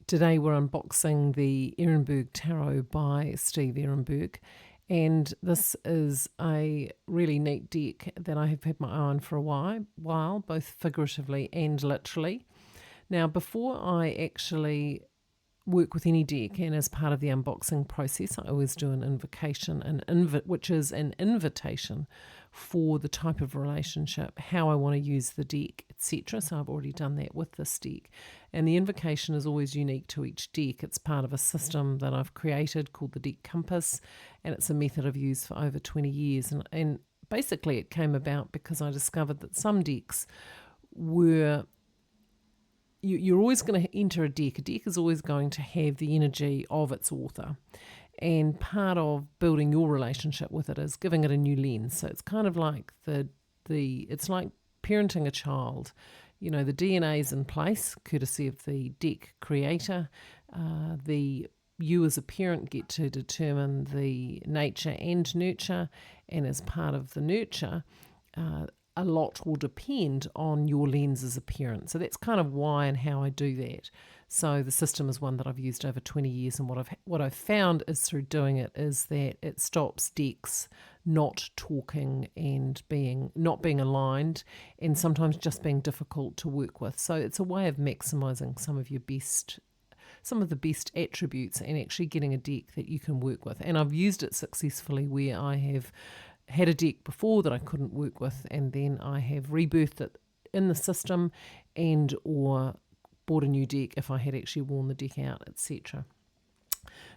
Today we're unboxing the Erenberg Tarot by Steve Erenberg, and this is a really neat deck that I have had my eye on for a while, both figuratively and literally. Now, before I actually work with any deck, and as part of the unboxing process, I always do an invocation, which is an invitation for the type of relationship, how I want to use the deck, etc. So I've already done that with this deck. And the invocation is always unique to each deck. It's part of a system that I've created called the Deck Compass, and it's a method I've used for over 20 years. And basically it came about because I discovered that some decks were... You're always going to enter a deck. A deck is always going to have the energy of its author. And part of building your relationship with it is giving it a new lens. So it's kind of like it's like parenting a child. You know, the DNA is in place, courtesy of the deck creator. You as a parent get to determine the nature and nurture, and as part of the nurture, a lot will depend on your lens as a parent. So that's kind of why and how I do that. So the system is one that I've used over 20 years, and what I've found is through doing it is that it stops decks not talking and not being aligned, and sometimes just being difficult to work with. So it's a way of maximizing some of the best attributes and actually getting a deck that you can work with. And I've used it successfully where I have had a deck before that I couldn't work with, and then I have rebirthed it in the system and or bought a new deck if I had actually worn the deck out, etc.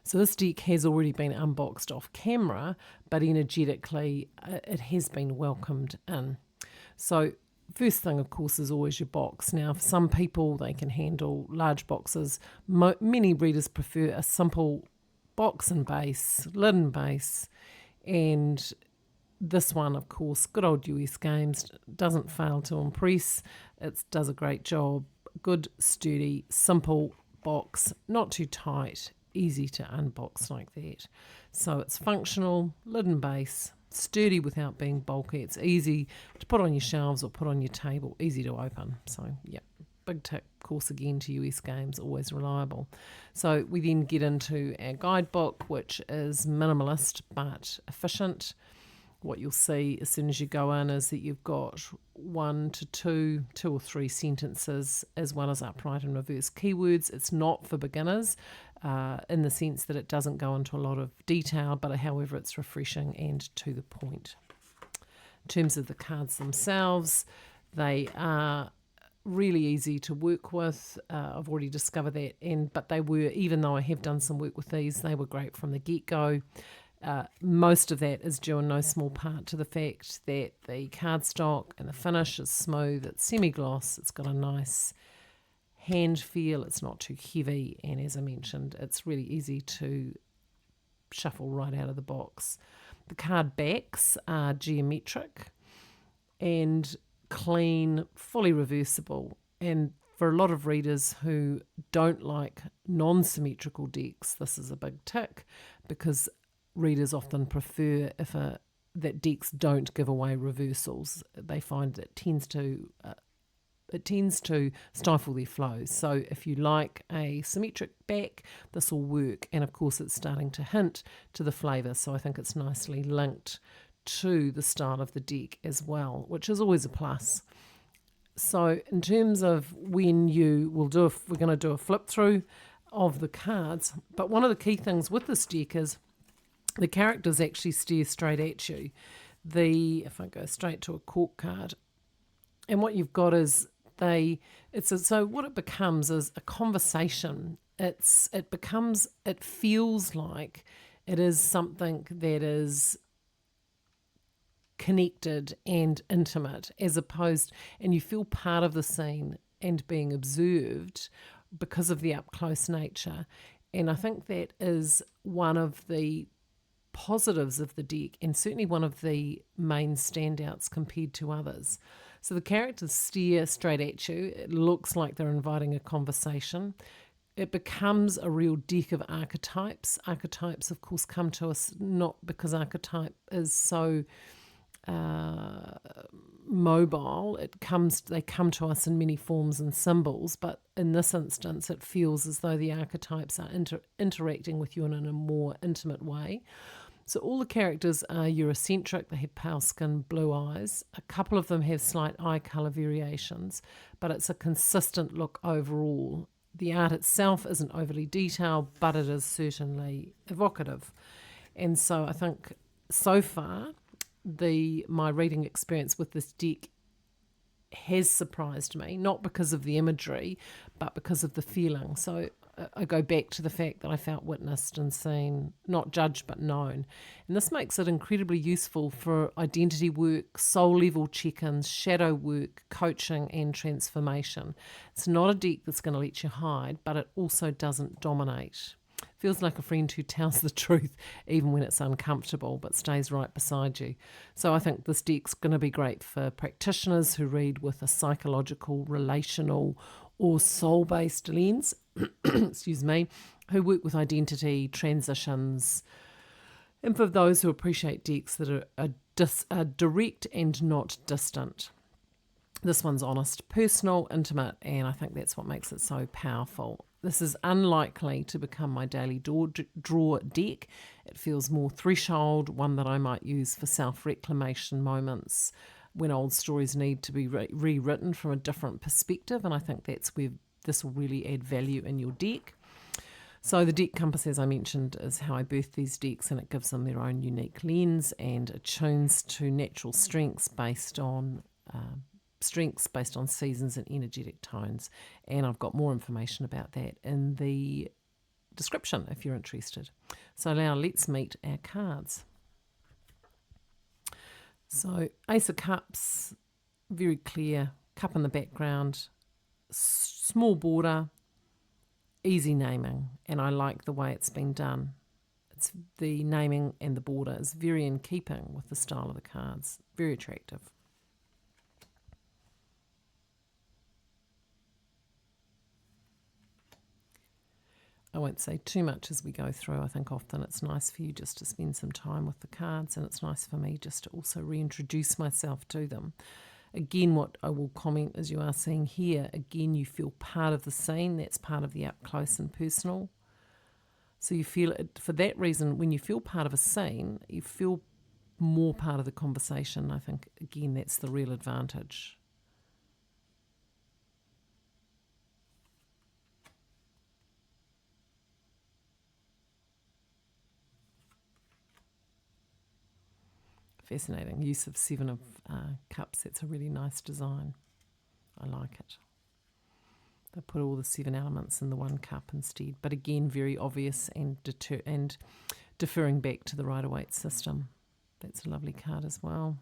So this deck has already been unboxed off camera, but energetically it has been welcomed in. So first thing, of course, is always your box. Now, for some people, they can handle large boxes. Many readers prefer a simple box and base, lid and base, and this one, of course, good old US Games, doesn't fail to impress. It does a great job. Good, sturdy, simple box, not too tight, easy to unbox like that. So it's functional, lid and base, sturdy without being bulky. It's easy to put on your shelves or put on your table, easy to open. So, yeah, big tip, of course, again, to US Games, always reliable. So we then get into our guidebook, which is minimalist but efficient. What you'll see as soon as you go in is that you've got 1 to 2 or 3 sentences, as well as upright and reverse keywords. It's not for beginners in the sense that it doesn't go into a lot of detail, but however it's refreshing and to the point. In terms of the cards themselves, they are really easy to work with. I've already discovered that, but they were, even though I have done some work with these, they were great from the get-go. Most of that is due in no small part to the fact that the cardstock and the finish is smooth, it's semi-gloss, it's got a nice hand feel, it's not too heavy, and as I mentioned, it's really easy to shuffle right out of the box. The card backs are geometric and clean, fully reversible, and for a lot of readers who don't like non-symmetrical decks, this is a big tick, because readers often prefer that decks don't give away reversals. They find that it tends to stifle their flow. So if you like a symmetric back, this will work. And of course, it's starting to hint to the flavour. So I think it's nicely linked to the style of the deck as well, which is always a plus. So in terms of when we're going to do a flip through of the cards. But one of the key things with this deck is the characters actually stare straight at you. If I go straight to a court card, and what you've got is so what it becomes is a conversation. It feels like it is something that is connected and intimate, and you feel part of the scene and being observed because of the up close nature. And I think that is one of the positives of the deck, and certainly one of the main standouts compared to others. So the characters stare straight at you. It looks like they're inviting a conversation. It becomes a real deck of archetypes. Archetypes, of course, come to us not because archetype is so mobile. They come to us in many forms and symbols, but in this instance it feels as though the archetypes are interacting with you in a more intimate way. So all the characters are Eurocentric. They have pale skin, blue eyes. A couple of them have slight eye colour variations, but it's a consistent look overall. The art itself isn't overly detailed, but it is certainly evocative. And so I think so far my reading experience with this deck has surprised me, not because of the imagery, but because of the feeling. So I go back to the fact that I felt witnessed and seen, not judged but known. And this makes it incredibly useful for identity work, soul level check-ins, shadow work, coaching and transformation. It's not a deck that's going to let you hide, but it also doesn't dominate. Feels like a friend who tells the truth even when it's uncomfortable, but stays right beside you. So I think this deck's going to be great for practitioners who read with a psychological, relational or soul-based lens, excuse me, who work with identity, transitions, and for those who appreciate decks that are direct and not distant. This one's honest, personal, intimate, and I think that's what makes it so powerful. This is unlikely to become my daily draw deck. It feels more threshold, one that I might use for self-reclamation moments when old stories need to be rewritten from a different perspective, and I think that's where this will really add value in your deck. So the deck compass, as I mentioned, is how I birth these decks, and it gives them their own unique lens and attunes to natural strengths based on seasons and energetic tones. And I've got more information about that in the description if you're interested. So now let's meet our cards. So Ace of Cups, very clear, cup in the background, small border, easy naming, and I like the way it's been done. It's the naming and the border is very in keeping with the style of the cards, very attractive. I won't say too much as we go through. I think often it's nice for you just to spend some time with the cards, and it's nice for me just to also reintroduce myself to them. Again, what I will comment as you are seeing here, again, you feel part of the scene. That's part of the up close and personal. So you feel it for that reason. When you feel part of a scene, you feel more part of the conversation. I think, again, that's the real advantage. Fascinating use of Seven of Cups. That's a really nice design. I like it. They put all the 7 elements in the one cup instead, but again, very obvious and deferring back to the Rider-Waite system. That's a lovely card as well.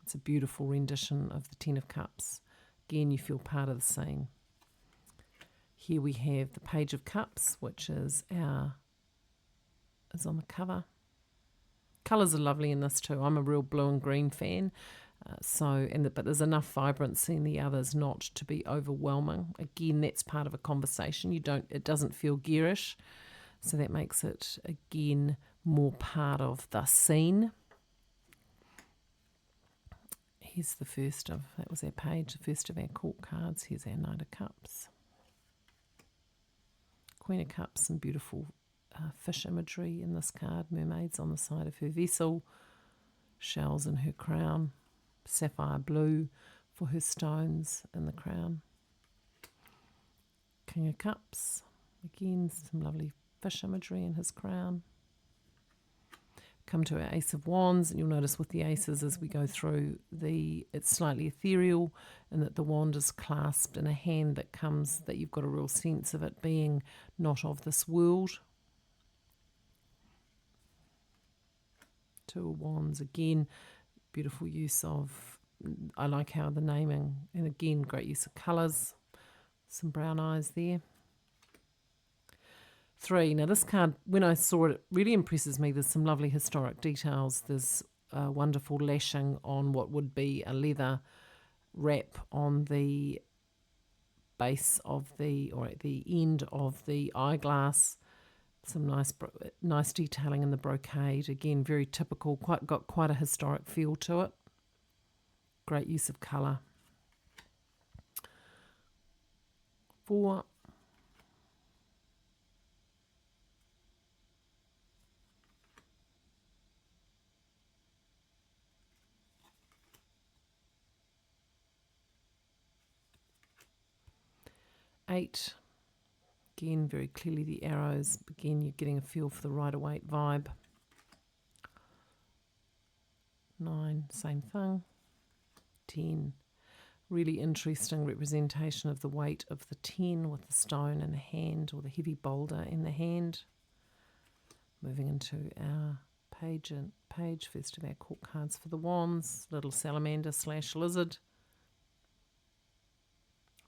It's a beautiful rendition of the 10 of Cups. Again, you feel part of the scene. Here we have the Page of Cups, which is on the cover. Colours are lovely in this too. I'm a real blue and green fan, but there's enough vibrancy in the others not to be overwhelming. Again, that's part of a conversation. It doesn't feel garish, so that makes it again more part of the scene. Here's that was our page, the first of our court cards. Here's our Knight of Cups. Queen of Cups, some beautiful fish imagery in this card. Mermaids on the side of her vessel, shells in her crown, sapphire blue for her stones in the crown. King of Cups, again some lovely fish imagery in his crown. Come to our Ace of Wands, and you'll notice with the aces as we go through, it's slightly ethereal in that the wand is clasped in a hand that you've got a real sense of it being not of this world. Two of Wands, again, beautiful use of, I like how the naming, and again, great use of colours, some brown eyes there. 3. Now this card, when I saw it, it really impresses me. There's some lovely historic details. There's a wonderful lashing on what would be a leather wrap on the base of or at the end of the eyeglass. Some nice detailing in the brocade. Again, very typical, got quite a historic feel to it. Great use of colour. 4. 8. Again, very clearly the arrows. Again, you're getting a feel for the Rider-Waite vibe. 9, same thing. 10. Really interesting representation of the weight of the 10 with the stone in the hand, or the heavy boulder in the hand. Moving into our page, first of our court cards for the wands. Little salamander / lizard.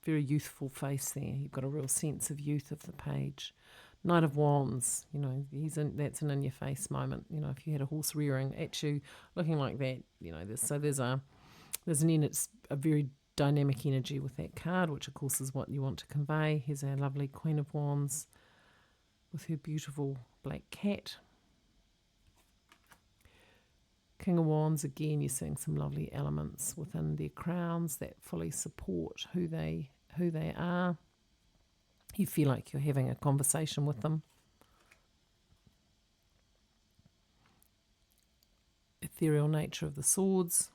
Very youthful face there. You've got a real sense of youth of the page. Knight of Wands, you know, that's an in-your-face moment. You know, if you had a horse rearing at you, looking like that, you know, there's it's a very dynamic energy with that card, which of course is what you want to convey. Here's our lovely Queen of Wands with her beautiful black cat. King of Wands, again, you're seeing some lovely elements within their crowns that fully support who they are. You feel like you're having a conversation with them. Ethereal nature of the swords.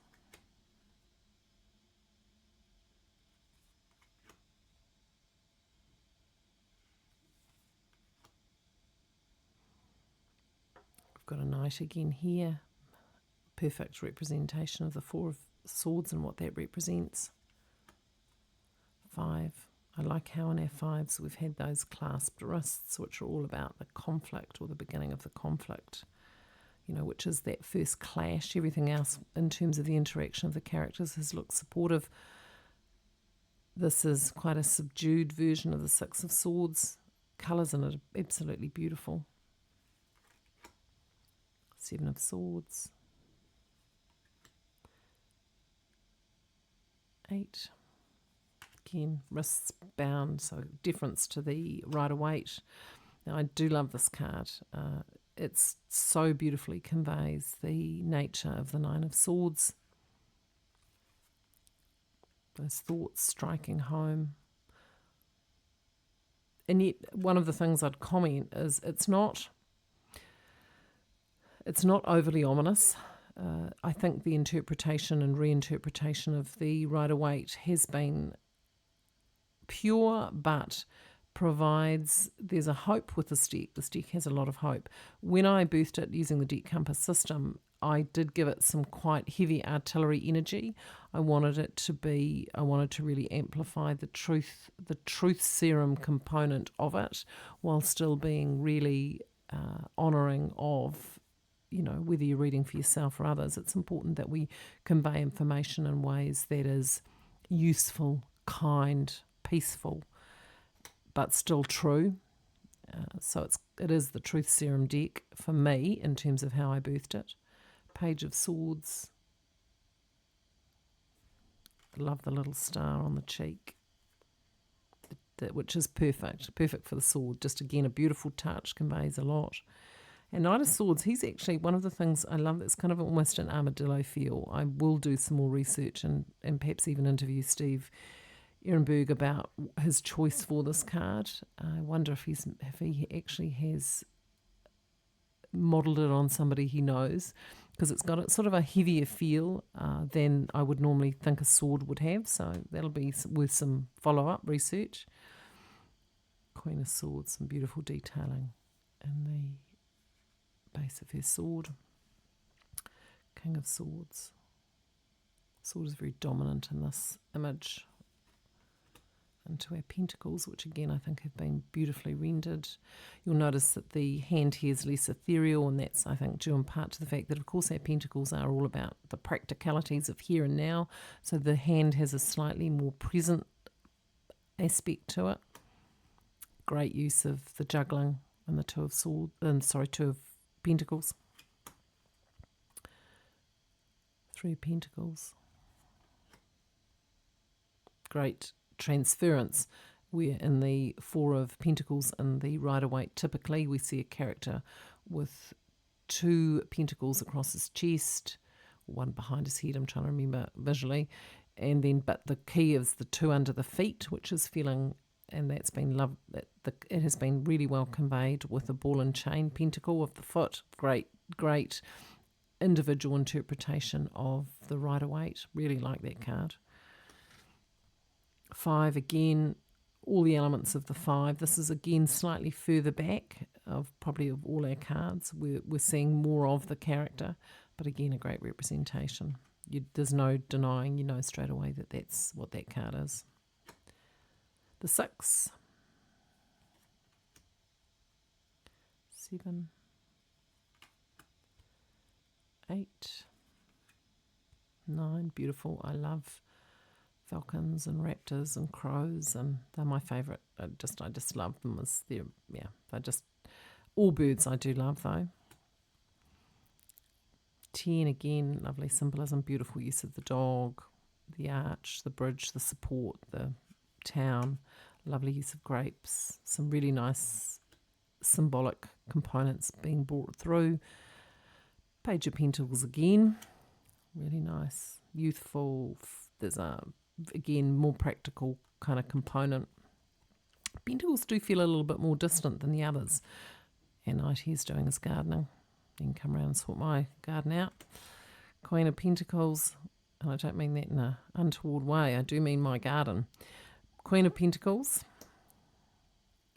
We've got a knight again here. Perfect representation of the 4 of swords and what that represents. 5. I like how in our 5s we've had those clasped wrists, which are all about the conflict, or the beginning of the conflict, you know, which is that first clash. Everything else in terms of the interaction of the characters has looked supportive. This is quite a subdued version of the 6 of swords. Colours in it are absolutely beautiful. 7 of swords. 8. Again, wrists bound, so difference to the Rider-Waite. Now, I do love this card. It's so beautifully conveys the nature of the 9 of swords. Those thoughts striking home. And yet, one of the things I'd comment is it's not overly ominous. I think the interpretation and reinterpretation of the Rider-Waite has been pure, but there's a hope with this deck. This deck has a lot of hope. When I birthed it using the Deck Compass system, I did give it some quite heavy artillery energy. I wanted to really amplify the truth serum component of it, while still being really honouring of, you know, whether you're reading for yourself or others. It's important that we convey information in ways that is useful, kind, peaceful, but still true. So it is the truth serum deck for me in terms of how I birthed it. Page of Swords. I love the little star on the cheek, which is perfect for the sword. Just again, a beautiful touch, conveys a lot. And Knight of Swords, he's actually one of the things I love that's kind of almost an armadillo feel. I will do some more research and perhaps even interview Steve Erenberg about his choice for this card. I wonder if he actually has modelled it on somebody he knows, because it's got sort of a heavier feel than I would normally think a sword would have. So that'll be worth some follow-up research. Queen of Swords, some beautiful detailing in the base of her sword. King of Swords. Sword is very dominant in this image. Into our pentacles, which again I think have been beautifully rendered. You'll notice that the hand here is less ethereal, and that's, I think, due in part to the fact that, of course, our pentacles are all about the practicalities of here and now, so the hand has a slightly more present aspect to it. Great use of the juggling and the 2 of pentacles. 3 of pentacles. Great transference where in the Four of Pentacles in the Rider-Waite, typically we see a character with 2 pentacles across his chest, one behind his head, I'm trying to remember visually, and then but the key is the 2 under the feet, which is feeling, and that's been loved. It has been really well conveyed with a ball and chain pentacle of the foot. Great individual interpretation of the Rider-Waite. Really like that card. 5 again, all the elements of the 5. This is again slightly further back of probably of all our cards. We're seeing more of the character, but again a great representation. There's no denying, you know straight away that that's what that card is. The 6, 7, 8, 9. Beautiful. I love falcons and raptors and crows, and they're my favourite. I just love them as they're just all birds I do love though. 10 again, lovely symbolism, beautiful use of the dog, the arch, the bridge, the support, the town, lovely use of grapes, some really nice symbolic components being brought through. Page of Pentacles again, really nice, youthful. There's again more practical kind of component. Pentacles do feel a little bit more distant than the others, and Knight here's doing his gardening. You can come around and sort my garden out. Queen of Pentacles, and I don't mean that in an untoward way, I do mean my garden. Queen of Pentacles,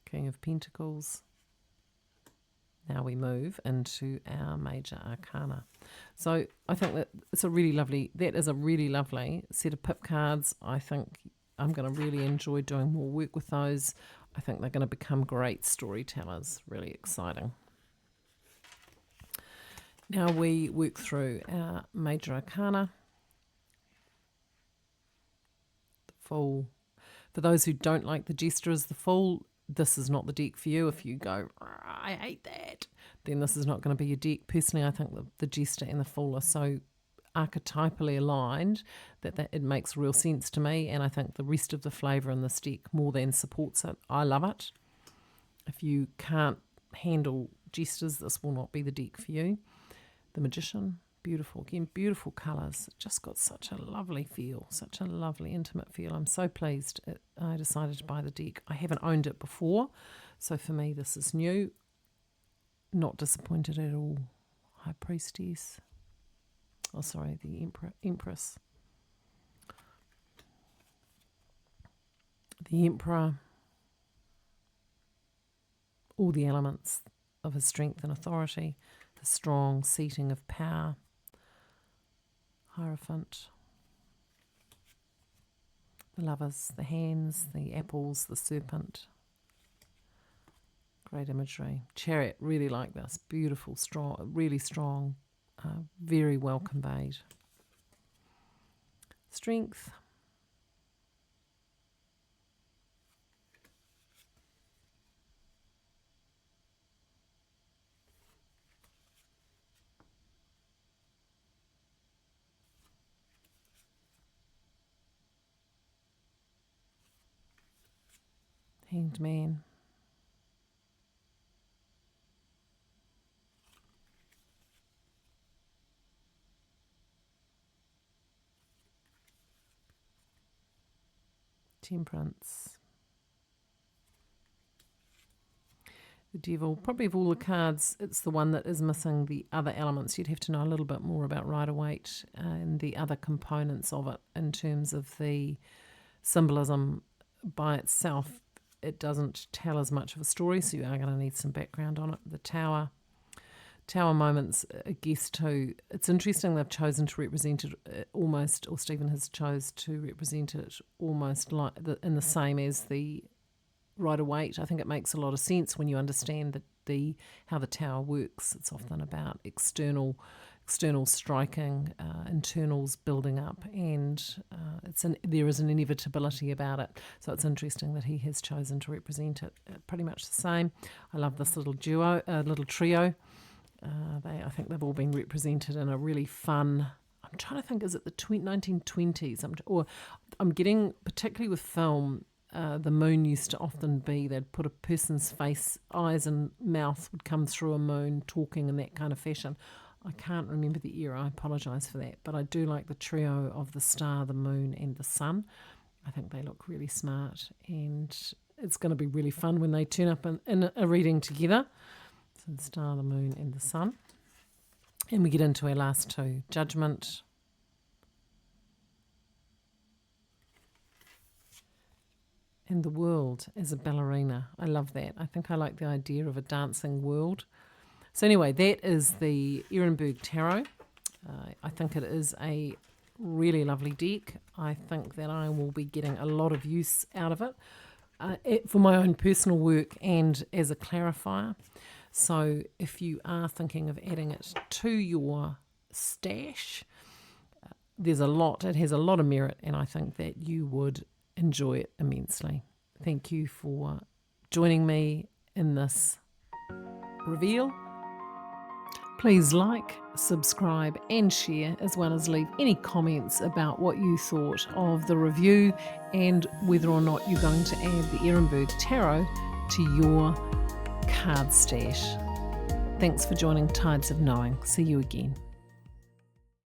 King of Pentacles. Now we move into our major arcana. So I think that is a really lovely set of pip cards. I think I'm going to really enjoy doing more work with those. I think they're going to become great storytellers. Really exciting. Now we work through our major arcana. The Fool. For those who don't like the Jester as the Fool, this is not the deck for you. If you go, I hate that, then this is not going to be your deck. Personally, I think the Jester and the Fool are so archetypally aligned that it makes real sense to me, and I think the rest of the flavour in this deck more than supports it. I love it. If you can't handle Jesters, this will not be the deck for you. The Magician, beautiful. Again, beautiful colours. Just got such a lovely feel, such a lovely intimate feel. I'm so pleased I decided to buy the deck. I haven't owned it before, so for me this is new. Not disappointed at all. High Priestess. Oh, sorry, the Empress. The Emperor. All the elements of his strength and authority. The strong seating of power. Hierophant. The Lovers, the hands, the apples, the serpent. Great imagery. Chariot, really like this. Beautiful, strong, really strong, very well conveyed. Strength. Hanged Man. Temperance. The Devil. Probably of all the cards, it's the one that is missing the other elements. You'd have to know a little bit more about Rider-Waite and the other components of it in terms of the symbolism by itself. It doesn't tell as much of a story, so you are going to need some background on it. The Tower moments, I guess too. It's interesting they've chosen to represent it almost, or Stephen has chose to represent it almost like in the same as the Rider-Waite. I think it makes a lot of sense when you understand how the Tower works. It's often about external striking, internals building up, and there is an inevitability about it. So it's interesting that he has chosen to represent it pretty much the same. I love this little trio. I think they've all been represented in a really fun. I'm trying to think, is it the 1920s? I'm getting, particularly with film, the moon used to often be, they'd put a person's face, eyes and mouth would come through a moon talking in that kind of fashion. I can't remember the era, I apologise for that, but I do like the trio of the star, the moon and the sun. I think they look really smart, and it's going to be really fun when they turn up in a reading together. So the star, the moon and the sun. And we get into our last two, Judgment and the World as a ballerina. I love that. I think I like the idea of a dancing world. So anyway, that is the Erenberg Tarot. I think it is a really lovely deck. I think that I will be getting a lot of use out of it for my own personal work and as a clarifier. So if you are thinking of adding it to your stash, there's a lot. It has a lot of merit, and I think that you would enjoy it immensely. Thank you for joining me in this reveal. Please like, subscribe and share, as well as leave any comments about what you thought of the review and whether or not you're going to add the Erenberg Tarot to your card stash. Thanks for joining Tides of Knowing. See you again.